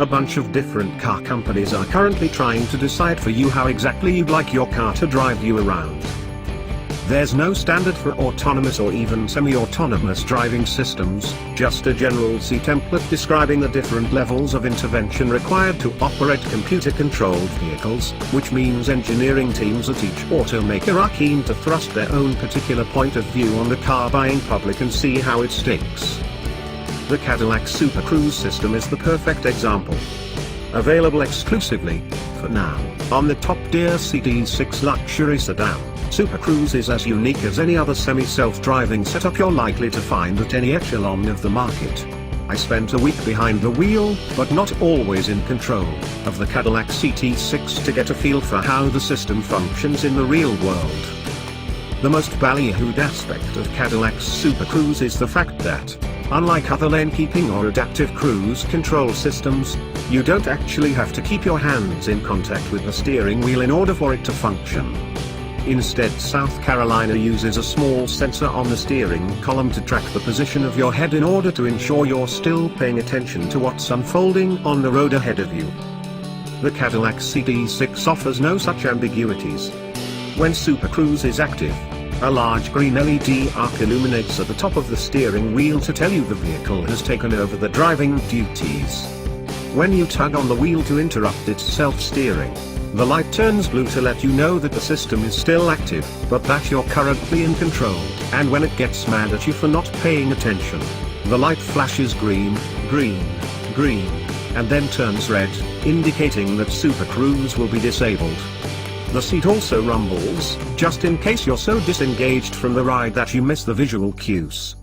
A bunch of different car companies are currently trying to decide for you how exactly you'd like your car to drive you around. There's no standard for autonomous or even semi-autonomous driving systems, just a general C template describing the different levels of intervention required to operate computer-controlled vehicles, which means engineering teams at each automaker are keen to thrust their own particular point of view on the car buying public and see how it sticks. The Cadillac Super Cruise system is the perfect example. Available exclusively, for now, on the top-tier CT6 luxury sedan, Super Cruise is as unique as any other semi-self-driving setup you're likely to find at any echelon of the market. I spent a week behind the wheel, but not always in control, of the Cadillac CT6 to get a feel for how the system functions in the real world. The most ballyhooed aspect of Cadillac's Super Cruise is the fact that, unlike other lane-keeping or adaptive cruise control systems, you don't actually have to keep your hands in contact with the steering wheel in order for it to function. Instead, South Carolina uses a small sensor on the steering column to track the position of your head in order to ensure you're still paying attention to what's unfolding on the road ahead of you. The Cadillac CT6 offers no such ambiguities. When Super Cruise is active, a large green LED arc illuminates at the top of the steering wheel to tell you the vehicle has taken over the driving duties. When you tug on the wheel to interrupt its self-steering, the light turns blue to let you know that the system is still active, but that you're currently in control, and when it gets mad at you for not paying attention, the light flashes green, green, green, and then turns red, indicating that Super Cruise will be disabled. The seat also rumbles, just in case you're so disengaged from the ride that you miss the visual cues.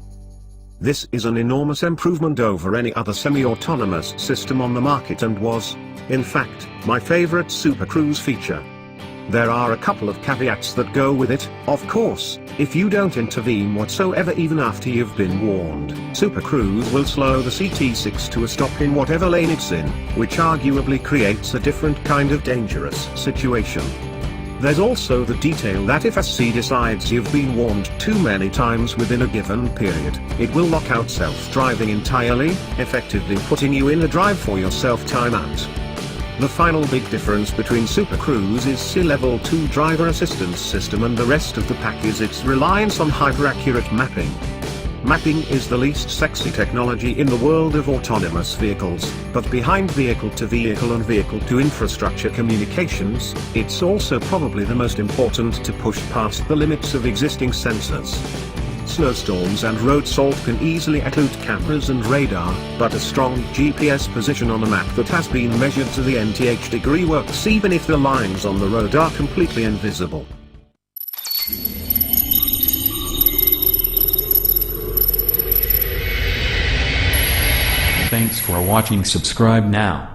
This is an enormous improvement over any other semi-autonomous system on the market and was, in fact, my favorite Super Cruise feature. There are a couple of caveats that go with it. Of course, if you don't intervene whatsoever even after you've been warned, Super Cruise will slow the CT6 to a stop in whatever lane it's in, which arguably creates a different kind of dangerous situation. There's also the detail that if a C decides you've been warned too many times within a given period, it will lock out self-driving entirely, effectively putting you in a drive for yourself timeout. The final big difference between Super Cruise is C-Level 2 driver assistance system and the rest of the pack is its reliance on hyper-accurate mapping. Mapping is the least sexy technology in the world of autonomous vehicles, but behind vehicle-to-vehicle and vehicle-to-infrastructure communications, it's also probably the most important to push past the limits of existing sensors. Snowstorms and road salt can easily occlude cameras and radar, but a strong GPS position on a map that has been measured to the nth degree works even if the lines on the road are completely invisible. Thanks for watching. Subscribe now.